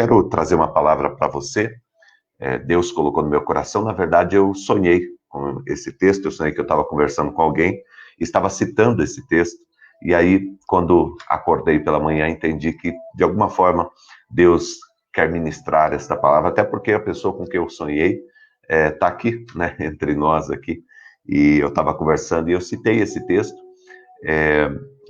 quero trazer uma palavra para você. Deus colocou no meu coração. Na verdade, eu sonhei com esse texto. Eu sonhei que eu estava conversando com alguém e estava citando esse texto. E aí, quando acordei pela manhã, entendi que, de alguma forma, Deus quer ministrar esta palavra, até porque a pessoa com quem eu sonhei está aqui, né, entre nós aqui. E eu estava conversando e eu citei esse texto.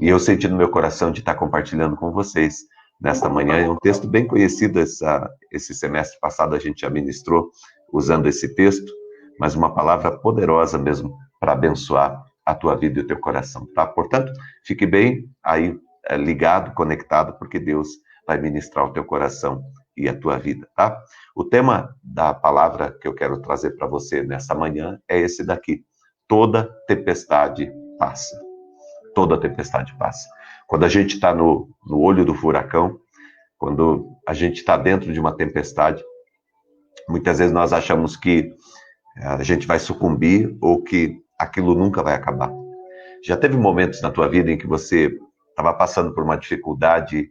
E eu senti no meu coração de estar compartilhando com vocês nesta manhã. É um texto bem conhecido, esse semestre passado a gente já ministrou usando esse texto, mas uma palavra poderosa mesmo para abençoar a tua vida e o teu coração, tá? Portanto, fique bem aí ligado, conectado, porque Deus vai ministrar o teu coração e a tua vida, tá? O tema da palavra que eu quero trazer para você nessa manhã é esse daqui: toda tempestade passa. Toda tempestade passa. Quando a gente está no olho do furacão, quando a gente está dentro de uma tempestade, muitas vezes nós achamos que a gente vai sucumbir ou que aquilo nunca vai acabar. Já teve momentos na tua vida em que você estava passando por uma dificuldade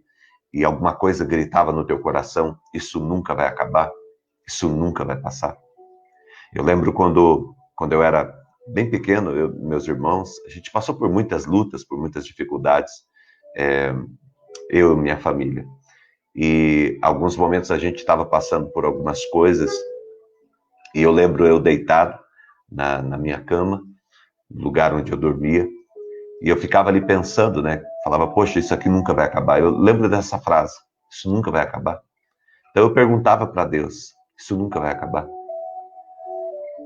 e alguma coisa gritava no teu coração: isso nunca vai acabar, isso nunca vai passar? Eu lembro quando eu era bem pequeno, meus irmãos, a gente passou por muitas lutas, por muitas dificuldades, eu e minha família. E alguns momentos a gente estava passando por algumas coisas, e eu lembro eu deitado na minha cama, no lugar onde eu dormia, e eu ficava ali pensando, né? Falava, poxa, isso aqui nunca vai acabar. Eu lembro dessa frase: isso nunca vai acabar. Então eu perguntava para Deus: isso nunca vai acabar?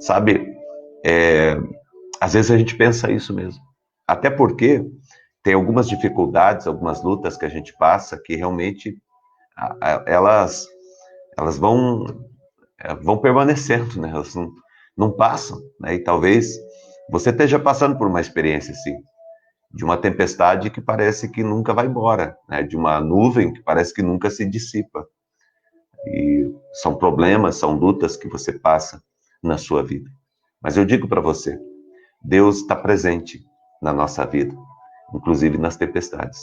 Sabe, às vezes a gente pensa isso mesmo. Até porque tem algumas dificuldades, algumas lutas que a gente passa que realmente elas vão permanecendo, né? Elas não passam, né? E talvez você esteja passando por uma experiência assim, de uma tempestade que parece que nunca vai embora, né? De uma nuvem que parece que nunca se dissipa. E são problemas, são lutas que você passa na sua vida. Mas eu digo para você, Deus está presente na nossa vida, inclusive nas tempestades.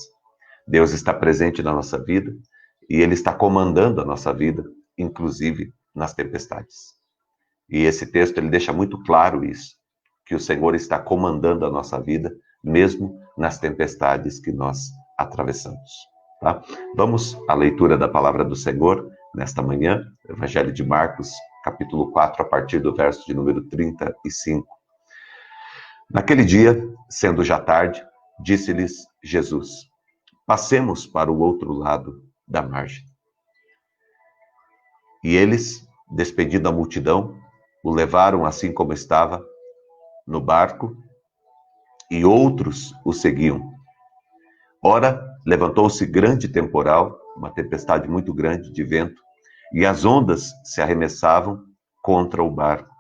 Deus está presente na nossa vida e Ele está comandando a nossa vida, inclusive nas tempestades. E esse texto ele deixa muito claro isso, que o Senhor está comandando a nossa vida, mesmo nas tempestades que nós atravessamos. Tá? Vamos à leitura da palavra do Senhor nesta manhã, Evangelho de Marcos, capítulo 4, a partir do verso de número 35. Naquele dia, sendo já tarde, disse-lhes Jesus: passemos para o outro lado da margem. E eles, despedindo a multidão, o levaram assim como estava, no barco, e outros o seguiam. Ora, levantou-se grande temporal, uma tempestade muito grande de vento, e as ondas se arremessavam contra o barco,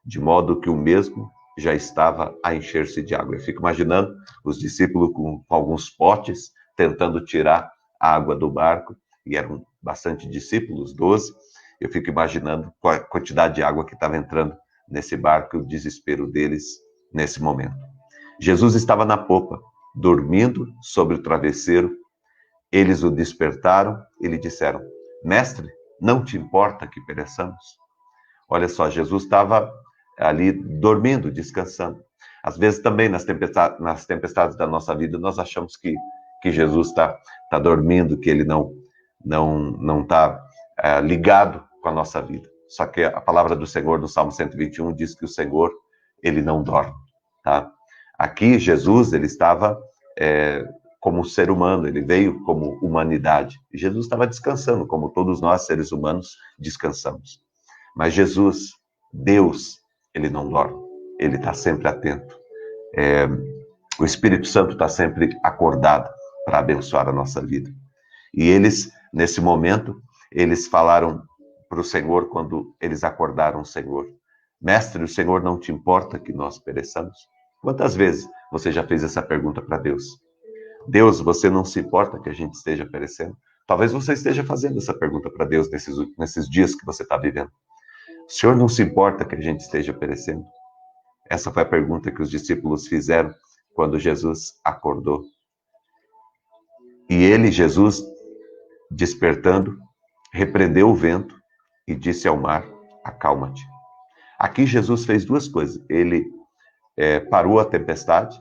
de modo que o mesmo já estava a encher-se de água. Eu fico imaginando os discípulos com alguns potes, tentando tirar a água do barco, e eram bastante discípulos, 12. Eu fico imaginando a quantidade de água que estava entrando nesse barco e o desespero deles nesse momento. Jesus estava na popa, dormindo sobre o travesseiro. Eles o despertaram e lhe disseram: mestre, não te importa que pereçamos? Olha só, Jesus estava ali dormindo, descansando. Às vezes também nas tempestades da nossa vida, nós achamos que Jesus está dormindo, que ele não está ligado com a nossa vida. Só que a palavra do Senhor no Salmo 121 diz que o Senhor, ele não dorme, tá? Aqui Jesus, ele estava como ser humano, ele veio como humanidade. E Jesus estava descansando, como todos nós, seres humanos, descansamos. Mas Jesus, Deus, ele não dorme, ele está sempre atento. O Espírito Santo está sempre acordado para abençoar a nossa vida. E eles, nesse momento, eles falaram para o Senhor, quando eles acordaram o Senhor: mestre, o Senhor não te importa que nós pereçamos? Quantas vezes você já fez essa pergunta para Deus? Deus, você não se importa que a gente esteja perecendo? Talvez você esteja fazendo essa pergunta para Deus nesses dias que você está vivendo. O Senhor não se importa que a gente esteja perecendo? Essa foi a pergunta que os discípulos fizeram quando Jesus acordou. E ele, Jesus, despertando, repreendeu o vento e disse ao mar: acalma-te. Aqui Jesus fez duas coisas. Ele parou a tempestade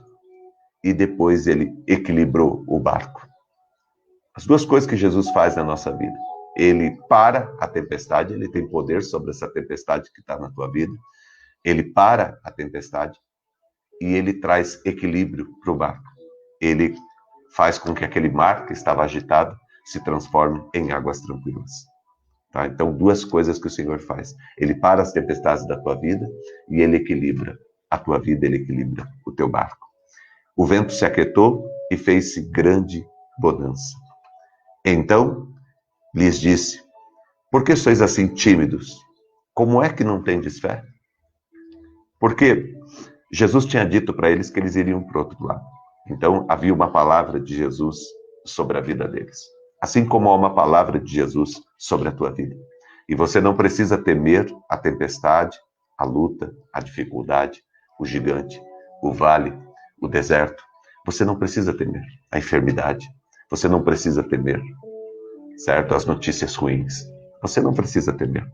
e depois ele equilibrou o barco. As duas coisas que Jesus faz na nossa vida. Ele para a tempestade, ele tem poder sobre essa tempestade que está na tua vida. Ele para a tempestade e ele traz equilíbrio para o barco. Ele faz com que aquele mar que estava agitado se transforme em águas tranquilas. Tá? Então, duas coisas que o Senhor faz. Ele para as tempestades da tua vida e ele equilibra a tua vida, ele equilibra o teu barco. O vento se aquietou e fez-se grande bonança. Então, lhes disse: por que sois assim tímidos? Como é que não tendes fé? Porque Jesus tinha dito para eles que eles iriam para o outro lado. Então, havia uma palavra de Jesus sobre a vida deles. Assim como há uma palavra de Jesus sobre a tua vida. E você não precisa temer a tempestade, a luta, a dificuldade, o gigante, o vale, o deserto. Você não precisa temer a enfermidade. Você não precisa temer, certo? As notícias ruins. Você não precisa temer.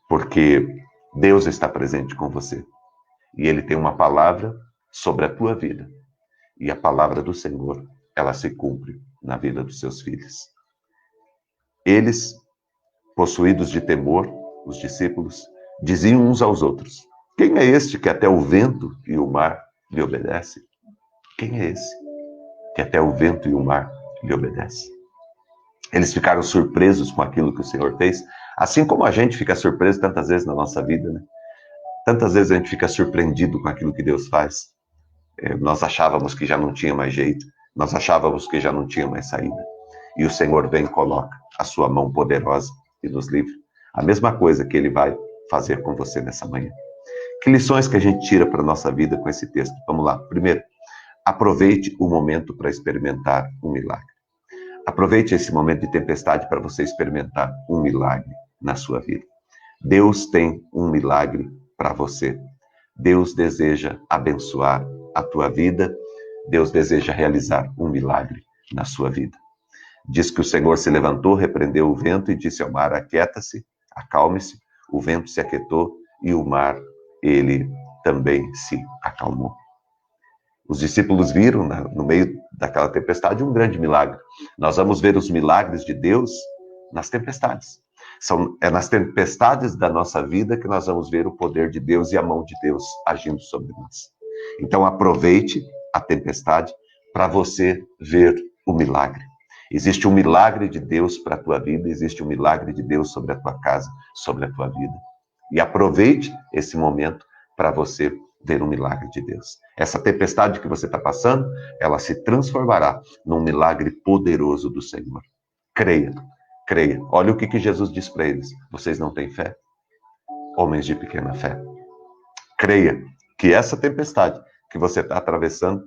Porque Deus está presente com você. E Ele tem uma palavra sobre a tua vida. E a palavra do Senhor, ela se cumpre na vida dos seus filhos. Eles, possuídos de temor, os discípulos, diziam uns aos outros: quem é este que até o vento e o mar lhe obedece? Quem é esse que até o vento e o mar lhe obedece? Eles ficaram surpresos com aquilo que o Senhor fez, assim como a gente fica surpreso tantas vezes na nossa vida, né? Tantas vezes a gente fica surpreendido com aquilo que Deus faz. Nós achávamos que já não tinha mais jeito, nós achávamos que já não tinha mais saída. E o Senhor vem e coloca a sua mão poderosa e nos livra. A mesma coisa que Ele vai fazer com você nessa manhã. Que lições que a gente tira para a nossa vida com esse texto? Vamos lá. Primeiro, aproveite o momento para experimentar um milagre. Aproveite esse momento de tempestade para você experimentar um milagre na sua vida. Deus tem um milagre para você. Deus deseja abençoar a tua vida. Deus deseja realizar um milagre na sua vida. Diz que o Senhor se levantou, repreendeu o vento e disse ao mar: aquieta-se, acalme-se. O vento se aquietou e o mar, ele também se acalmou. Os discípulos viram, no meio daquela tempestade, um grande milagre. Nós vamos ver os milagres de Deus nas tempestades. É nas tempestades da nossa vida que nós vamos ver o poder de Deus e a mão de Deus agindo sobre nós. Então aproveite a tempestade para você ver o milagre. Existe um milagre de Deus para a tua vida, existe um milagre de Deus sobre a tua casa, sobre a tua vida. E aproveite esse momento para você ver um milagre de Deus. Essa tempestade que você está passando, ela se transformará num milagre poderoso do Senhor. Creia, creia. Olha o que Jesus diz para eles: vocês não têm fé? Homens de pequena fé. Creia que essa tempestade que você está atravessando,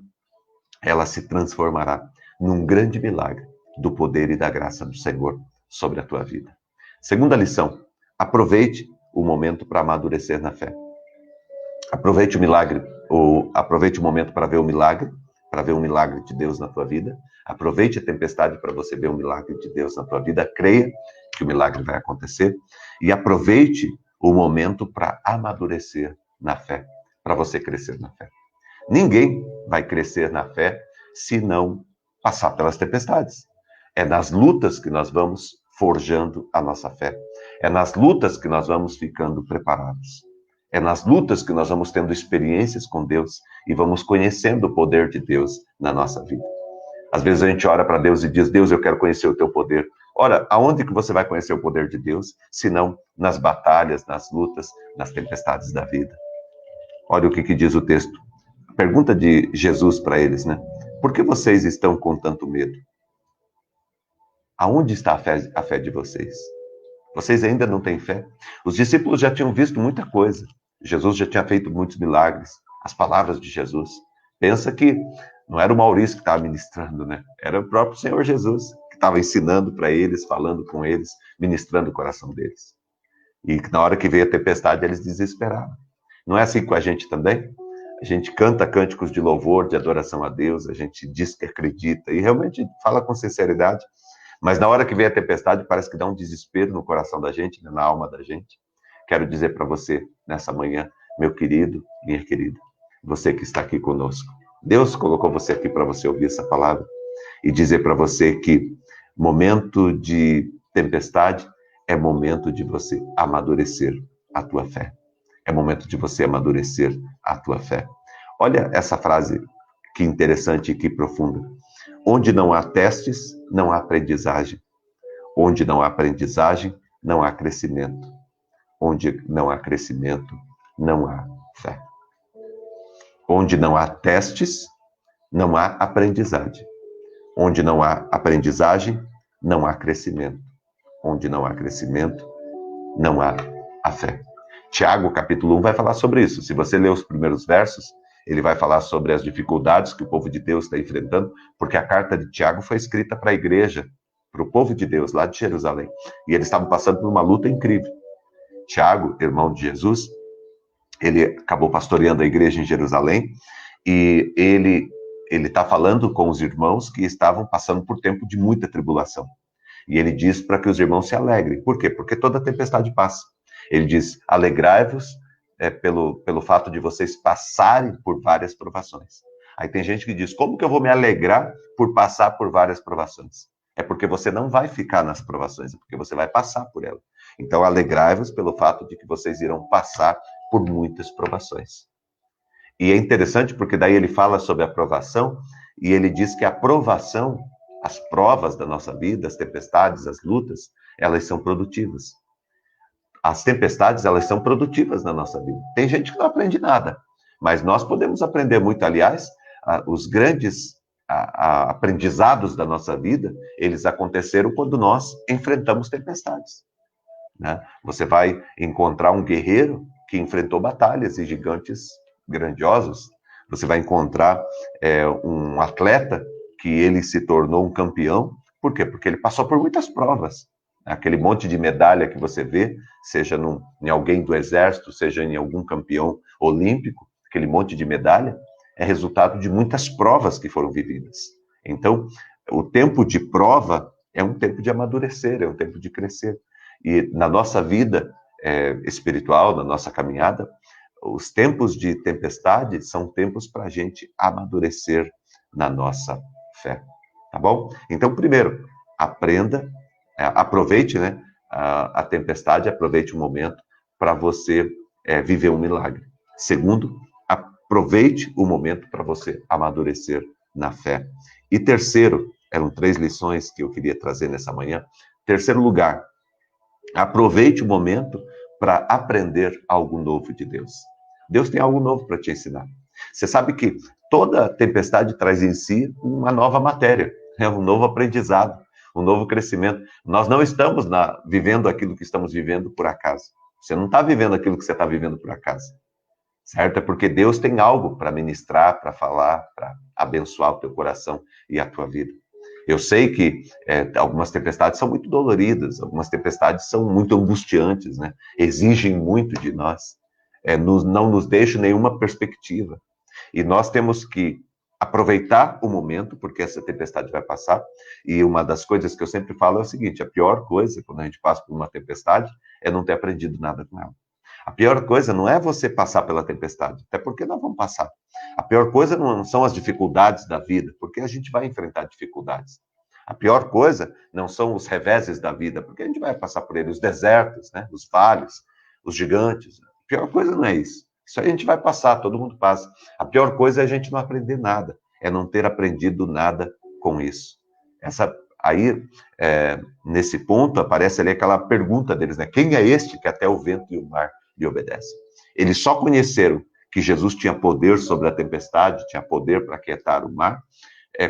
ela se transformará num grande milagre do poder e da graça do Senhor sobre a tua vida. Segunda lição: aproveite o momento para amadurecer na fé. Aproveite o milagre, ou aproveite o momento para ver o milagre, para ver um milagre de Deus na tua vida. Aproveite a tempestade para você ver um milagre de Deus na tua vida. Creia que o milagre vai acontecer. E aproveite o momento para amadurecer na fé, para você crescer na fé. Ninguém vai crescer na fé se não passar pelas tempestades. É nas lutas que nós vamos forjando a nossa fé. É nas lutas que nós vamos ficando preparados. É nas lutas que nós vamos tendo experiências com Deus e vamos conhecendo o poder de Deus na nossa vida. Às vezes a gente ora para Deus e diz: Deus, eu quero conhecer o teu poder. Ora, aonde que você vai conhecer o poder de Deus, se não nas batalhas, nas lutas, nas tempestades da vida? Olha o que diz o texto. Pergunta de Jesus para eles, né? Por que vocês estão com tanto medo? Aonde está a fé de vocês? Vocês ainda não têm fé? Os discípulos já tinham visto muita coisa. Jesus já tinha feito muitos milagres. As palavras de Jesus. Pensa que não era o Maurício que estava ministrando, né? Era o próprio Senhor Jesus que estava ensinando para eles, falando com eles, ministrando o coração deles. E na hora que veio a tempestade, eles desesperaram. Não é assim com a gente também? A gente canta cânticos de louvor, de adoração a Deus, a gente diz que acredita e realmente fala com sinceridade. Mas na hora que vem a tempestade, parece que dá um desespero no coração da gente, né? Na alma da gente. Quero dizer para você, nessa manhã, meu querido, minha querida, você que está aqui conosco, Deus colocou você aqui para você ouvir essa palavra e dizer para você que momento de tempestade é momento de você amadurecer a tua fé. É momento de você amadurecer a tua fé. Olha essa frase, que interessante e que profunda. Onde não há testes, não há aprendizagem. Onde não há aprendizagem, não há crescimento. Onde não há crescimento, não há fé. Onde não há testes, não há aprendizagem. Onde não há aprendizagem, não há crescimento. Onde não há crescimento, não há a fé. Tiago, capítulo 1, vai falar sobre isso. Se você ler os primeiros versos, ele vai falar sobre as dificuldades que o povo de Deus está enfrentando, porque a carta de Tiago foi escrita para a igreja, para o povo de Deus, lá de Jerusalém. E eles estavam passando por uma luta incrível. Tiago, irmão de Jesus, ele acabou pastoreando a igreja em Jerusalém, e ele está falando com os irmãos que estavam passando por tempo de muita tribulação. E ele diz para que os irmãos se alegrem. Por quê? Porque toda tempestade passa. Ele diz, alegrai-vos pelo fato de vocês passarem por várias provações. Aí tem gente que diz, como que eu vou me alegrar por passar por várias provações? É porque você não vai ficar nas provações, é porque você vai passar por elas. Então, alegrai-vos pelo fato de que vocês irão passar por muitas provações. E é interessante porque daí ele fala sobre a provação, e ele diz que a provação, as provas da nossa vida, as tempestades, as lutas, elas são produtivas. As tempestades, elas são produtivas na nossa vida. Tem gente que não aprende nada, mas nós podemos aprender muito. Aliás, os grandes aprendizados da nossa vida, eles aconteceram quando nós enfrentamos tempestades. Né? Você vai encontrar um guerreiro que enfrentou batalhas e gigantes grandiosos. Você vai encontrar um atleta que ele se tornou um campeão. Por quê? Porque ele passou por muitas provas. Aquele monte de medalha que você vê, seja em alguém do exército, seja em algum campeão olímpico, aquele monte de medalha é resultado de muitas provas que foram vividas. Então, o tempo de prova é um tempo de amadurecer, é um tempo de crescer. E na nossa vida espiritual, na nossa caminhada, os tempos de tempestade são tempos para a gente amadurecer na nossa fé, tá bom? Então, primeiro, aprenda, aproveite, né, a tempestade, aproveite o momento para você viver um milagre. Segundo, aproveite o momento para você amadurecer na fé. E terceiro, eram 3 lições que eu queria trazer nessa manhã. Terceiro lugar, aproveite o momento para aprender algo novo de Deus. Deus tem algo novo para te ensinar. Você sabe que toda tempestade traz em si uma nova matéria, um novo aprendizado, um novo crescimento. Nós não estamos vivendo aquilo que estamos vivendo por acaso. Você não está vivendo aquilo que você está vivendo por acaso. Certo? É porque Deus tem algo para ministrar, para falar, para abençoar o teu coração e a tua vida. Eu sei que algumas tempestades são muito doloridas, algumas tempestades são muito angustiantes, né? Exigem muito de nós, não nos deixam nenhuma perspectiva. E nós temos que aproveitar o momento, porque essa tempestade vai passar. E uma das coisas que eu sempre falo é o seguinte, a pior coisa quando a gente passa por uma tempestade é não ter aprendido nada com ela. A pior coisa não é você passar pela tempestade, até porque nós vamos passar. A pior coisa não são as dificuldades da vida, porque a gente vai enfrentar dificuldades. A pior coisa não são os reveses da vida, porque a gente vai passar por eles, os desertos, né? Os vales, os gigantes. A pior coisa não é isso. Isso aí a gente vai passar, todo mundo passa. A pior coisa é a gente não aprender nada, é não ter aprendido nada com isso. Nesse ponto, aparece ali aquela pergunta deles, né? Quem é este que até o vento e o mar lhe obedecem? Eles só conheceram que Jesus tinha poder sobre a tempestade, tinha poder para aquietar o mar,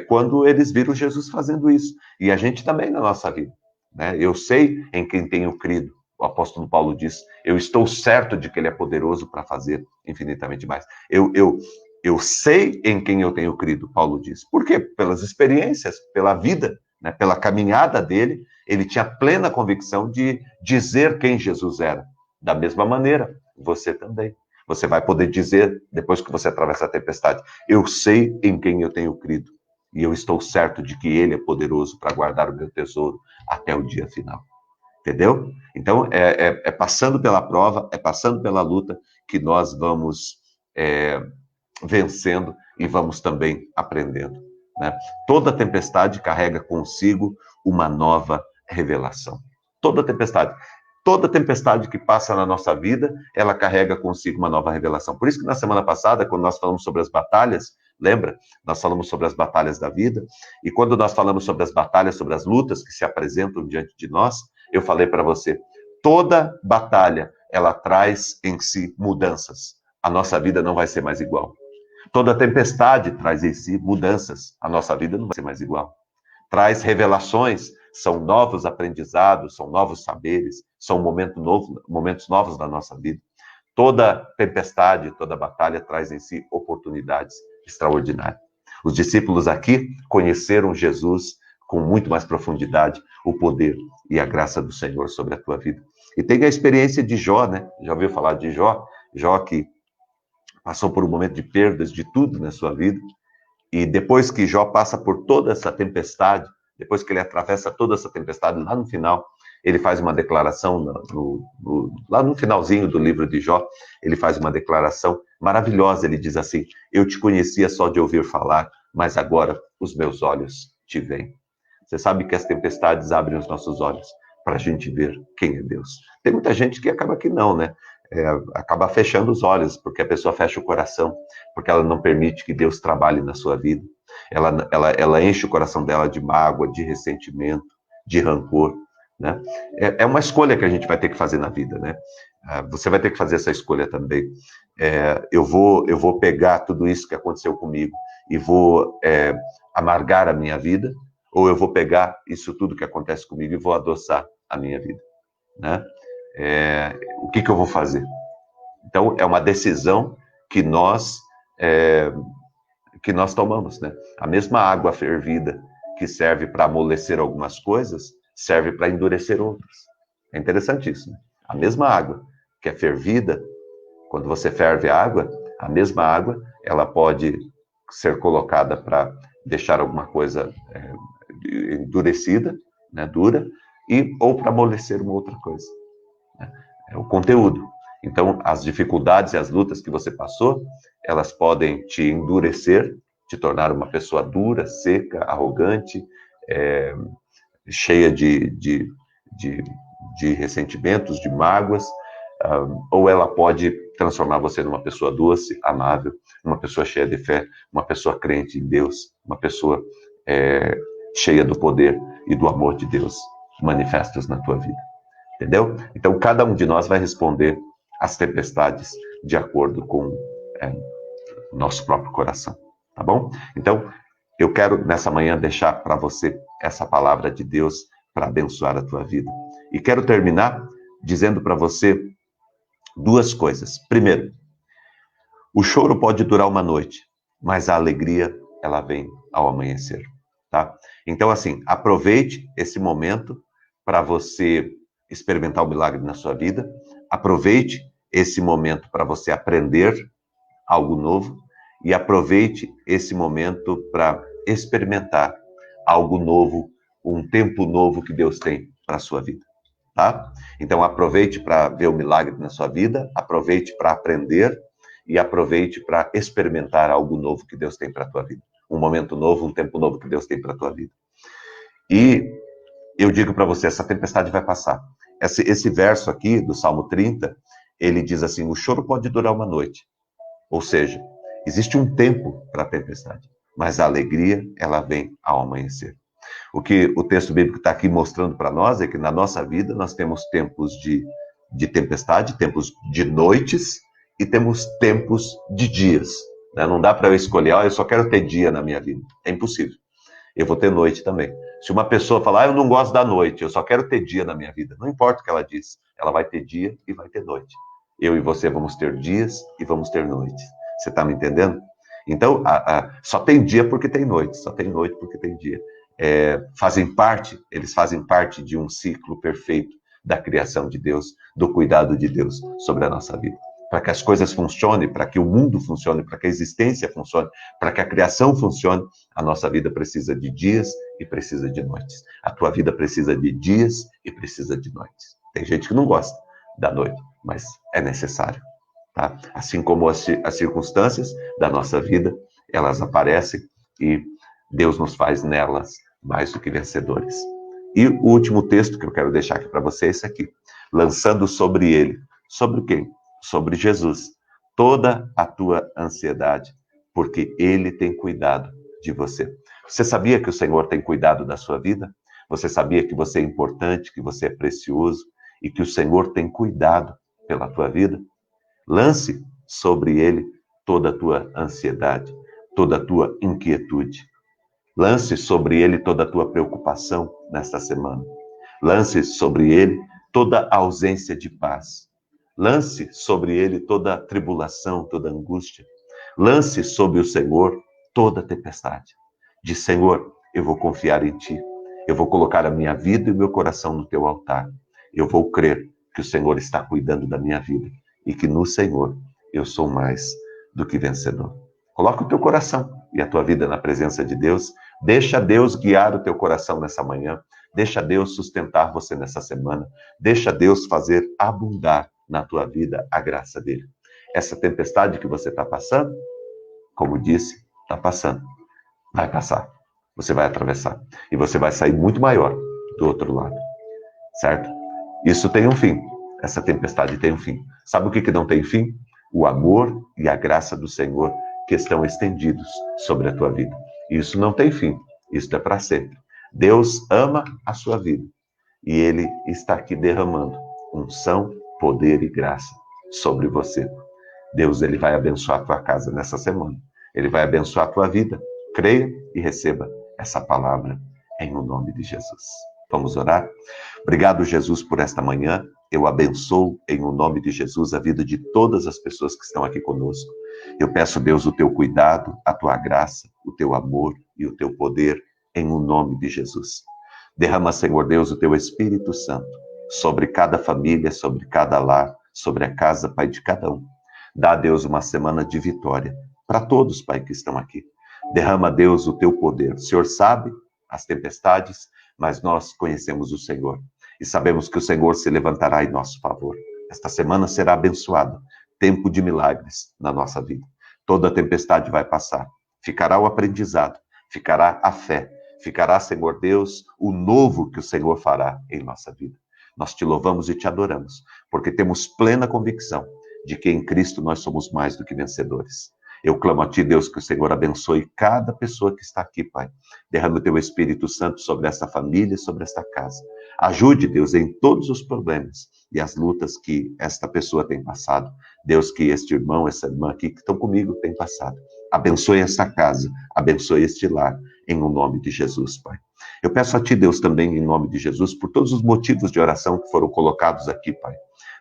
quando eles viram Jesus fazendo isso. E a gente também na nossa vida, né? Eu sei em quem tenho crido. O apóstolo Paulo diz, eu estou certo de que ele é poderoso para fazer infinitamente mais. Eu sei em quem eu tenho crido, Paulo diz. Por quê? Pelas experiências, pela vida, né? Pela caminhada dele, ele tinha plena convicção de dizer quem Jesus era. Da mesma maneira, você também. Você vai poder dizer, depois que você atravessa a tempestade, eu sei em quem eu tenho crido. e eu estou certo de que Ele é poderoso para guardar o meu tesouro até o dia final. Entendeu? Então, é passando pela prova, é passando pela luta que nós vamos vencendo e vamos também aprendendo, né? Toda tempestade carrega consigo uma nova revelação. Toda tempestade que passa na nossa vida, ela carrega consigo uma nova revelação. Por isso que na semana passada, quando nós falamos sobre as batalhas, lembra? Nós falamos sobre as batalhas da vida, e quando nós falamos sobre as batalhas, sobre as lutas que se apresentam diante de nós, eu falei para você, toda batalha, ela traz em si mudanças. A nossa vida não vai ser mais igual. Toda tempestade traz em si mudanças. A nossa vida não vai ser mais igual. Traz revelações, são novos aprendizados, são novos saberes, são momentos novos da nossa vida. Toda tempestade, toda batalha traz em si oportunidades extraordinárias. Os discípulos aqui conheceram Jesus com muito mais profundidade, o poder e a graça do Senhor sobre a tua vida. E tem a experiência de Jó, né? Já ouviu falar de Jó? Jó que passou por um momento de perdas de tudo na sua vida, e depois que Jó passa por toda essa tempestade, depois que ele atravessa toda essa tempestade, lá no final, ele faz uma declaração, lá no finalzinho do livro de Jó, ele faz uma declaração maravilhosa, ele diz assim, eu te conhecia só de ouvir falar, mas agora os meus olhos te veem. Você sabe que as tempestades abrem os nossos olhos para a gente ver quem é Deus. Tem muita gente que acaba que não, né? Acaba fechando os olhos, porque a pessoa fecha o coração, porque ela não permite que Deus trabalhe na sua vida. Ela enche o coração dela de mágoa, de ressentimento, de rancor, né? É uma escolha que a gente vai ter que fazer na vida, né? Você vai ter que fazer essa escolha também. Eu vou pegar tudo isso que aconteceu comigo e vou amargar a minha vida, ou eu vou pegar isso tudo que acontece comigo e vou adoçar a minha vida, né? O que eu vou fazer? Então, é uma decisão que nós tomamos, né? A mesma água fervida que serve para amolecer algumas coisas, serve para endurecer outras. É interessante isso, né? A mesma água que é fervida, quando você ferve a água, a mesma água, ela pode ser colocada para deixar alguma coisa endurecida, né, dura, ou para amolecer uma outra coisa. É o conteúdo. Então, as dificuldades e as lutas que você passou, elas podem te endurecer, te tornar uma pessoa dura, seca, arrogante, cheia de ressentimentos, de mágoas, ou ela pode transformar você numa pessoa doce, amável, uma pessoa cheia de fé, uma pessoa crente em Deus, uma pessoa cheia do poder e do amor de Deus manifestos na tua vida. Entendeu? Então, cada um de nós vai responder às tempestades de acordo com o nosso próprio coração. Tá bom? Então, eu quero, nessa manhã, deixar para você essa palavra de Deus para abençoar a tua vida. E quero terminar dizendo para você duas coisas. Primeiro, o choro pode durar uma noite, mas a alegria, ela vem ao amanhecer. Tá? Então, assim, aproveite esse momento para você experimentar o milagre na sua vida. Aproveite esse momento para você aprender algo novo e aproveite esse momento para experimentar algo novo, um tempo novo que Deus tem para a sua vida, tá? Então aproveite para ver o milagre na sua vida, aproveite para aprender e aproveite para experimentar algo novo que Deus tem para a tua vida. Um momento novo, um tempo novo que Deus tem para a tua vida. E eu digo para você, essa tempestade vai passar. Esse verso aqui, do Salmo 30, ele diz assim, o choro pode durar uma noite. Ou seja, existe um tempo para a tempestade, mas a alegria, ela vem ao amanhecer. O que o texto bíblico está aqui mostrando para nós é que na nossa vida nós temos tempos de tempestade, tempos de noites e temos tempos de dias. Né? Não dá para eu escolher, eu só quero ter dia na minha vida. É impossível. Eu vou ter noite também. Se uma pessoa falar, eu não gosto da noite, eu só quero ter dia na minha vida, não importa o que ela diz, ela vai ter dia e vai ter noite. Eu e você vamos ter dias e vamos ter noites. Você está me entendendo? Então, só tem dia porque tem noite, só tem noite porque tem dia. Eles fazem parte de um ciclo perfeito da criação de Deus, do cuidado de Deus sobre a nossa vida. para que as coisas funcionem, para que o mundo funcione, para que a existência funcione, para que a criação funcione, a nossa vida precisa de dias e precisa de noites. A tua vida precisa de dias e precisa de noites. Tem gente que não gosta da noite, mas é necessário. Tá? Assim como as circunstâncias da nossa vida, elas aparecem e Deus nos faz nelas mais do que vencedores. E o último texto que eu quero deixar aqui para você é esse aqui. Lançando sobre ele. Sobre quem? Sobre Jesus. Toda a tua ansiedade, porque ele tem cuidado de você. Você sabia que o Senhor tem cuidado da sua vida? Você sabia que você é importante, que você é precioso e que o Senhor tem cuidado pela tua vida? Lance sobre ele toda a tua ansiedade, toda a tua inquietude. Lance sobre ele toda a tua preocupação nesta semana. Lance sobre ele toda a ausência de paz. Lance sobre ele toda a tribulação, toda a angústia. Lance sobre o Senhor toda a tempestade. Diz, Senhor, eu vou confiar em ti. Eu vou colocar a minha vida e o meu coração no teu altar. Eu vou crer que o Senhor está cuidando da minha vida e que no Senhor eu sou mais do que vencedor. Coloca o teu coração e a tua vida na presença de Deus. Deixa Deus guiar o teu coração nessa manhã. Deixa Deus sustentar você nessa semana. Deixa Deus fazer abundar na tua vida a graça dele. Essa tempestade que você está passando, como disse, está passando. Vai passar. Você vai atravessar. E você vai sair muito maior do outro lado. Certo? Isso tem um fim. Essa tempestade tem um fim. Sabe o que não tem fim? O amor e a graça do Senhor que estão estendidos sobre a tua vida. Isso não tem fim. Isso é para sempre. Deus ama a sua vida. E Ele está aqui derramando unção, poder e graça sobre você. Deus, Ele vai abençoar a tua casa nessa semana. Ele vai abençoar a tua vida. Creia e receba essa palavra em o nome de Jesus. Vamos orar? Obrigado, Jesus, por esta manhã. Eu abençoo em o nome de Jesus a vida de todas as pessoas que estão aqui conosco. Eu peço, Deus, o teu cuidado, a tua graça, o teu amor e o teu poder em o nome de Jesus. Derrama, Senhor Deus, o teu Espírito Santo sobre cada família, sobre cada lar, sobre a casa, Pai, de cada um. Dá, Deus, uma semana de vitória para todos, Pai, que estão aqui. Derrama, Deus, o teu poder. O Senhor sabe as tempestades, mas nós conhecemos o Senhor e sabemos que o Senhor se levantará em nosso favor. Esta semana será abençoada, tempo de milagres na nossa vida. Toda a tempestade vai passar. Ficará o aprendizado, ficará a fé, ficará, Senhor Deus, o novo que o Senhor fará em nossa vida. Nós te louvamos e te adoramos, porque temos plena convicção de que em Cristo nós somos mais do que vencedores. Eu clamo a ti, Deus, que o Senhor abençoe cada pessoa que está aqui, Pai. Derrame o teu Espírito Santo sobre esta família, sobre esta casa. Ajude, Deus, em todos os problemas e as lutas que esta pessoa tem passado. Deus, que este irmão, essa irmã aqui que estão comigo tem passado. Abençoe esta casa, abençoe este lar, em o nome de Jesus, Pai. Eu peço a ti, Deus, também, em nome de Jesus, por todos os motivos de oração que foram colocados aqui, Pai.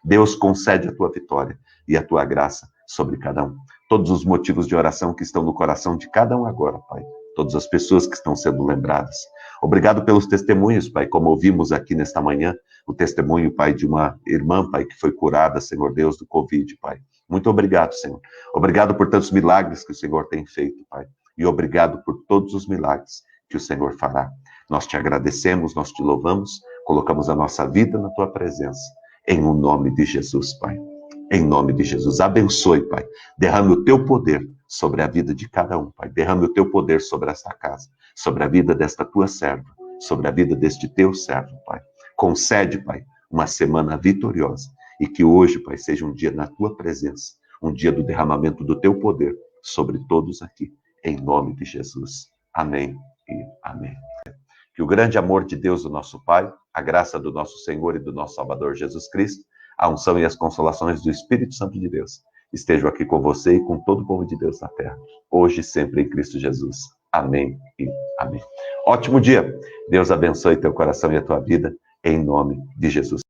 Deus, concede a tua vitória e a tua graça sobre cada um. Todos os motivos de oração que estão no coração de cada um agora, Pai. Todas as pessoas que estão sendo lembradas. Obrigado pelos testemunhos, Pai, como ouvimos aqui nesta manhã, o testemunho, Pai, de uma irmã, Pai, que foi curada, Senhor Deus, do Covid, Pai. Muito obrigado, Senhor. Obrigado por tantos milagres que o Senhor tem feito, Pai. E obrigado por todos os milagres que o Senhor fará. Nós te agradecemos, nós te louvamos, colocamos a nossa vida na tua presença. Em o nome de Jesus, Pai. Em nome de Jesus. Abençoe, Pai. Derrame o teu poder sobre a vida de cada um, Pai. Derrame o teu poder sobre esta casa, sobre a vida desta tua serva, sobre a vida deste teu servo, Pai. Concede, Pai, uma semana vitoriosa e que hoje, Pai, seja um dia na tua presença, um dia do derramamento do teu poder sobre todos aqui, em nome de Jesus. Amém e amém. Que o grande amor de Deus, o nosso Pai, a graça do nosso Senhor e do nosso Salvador Jesus Cristo, a unção e as consolações do Espírito Santo de Deus estejam aqui com você e com todo o povo de Deus na terra, hoje e sempre em Cristo Jesus. Amém e amém. Ótimo dia. Deus abençoe teu coração e a tua vida, em nome de Jesus.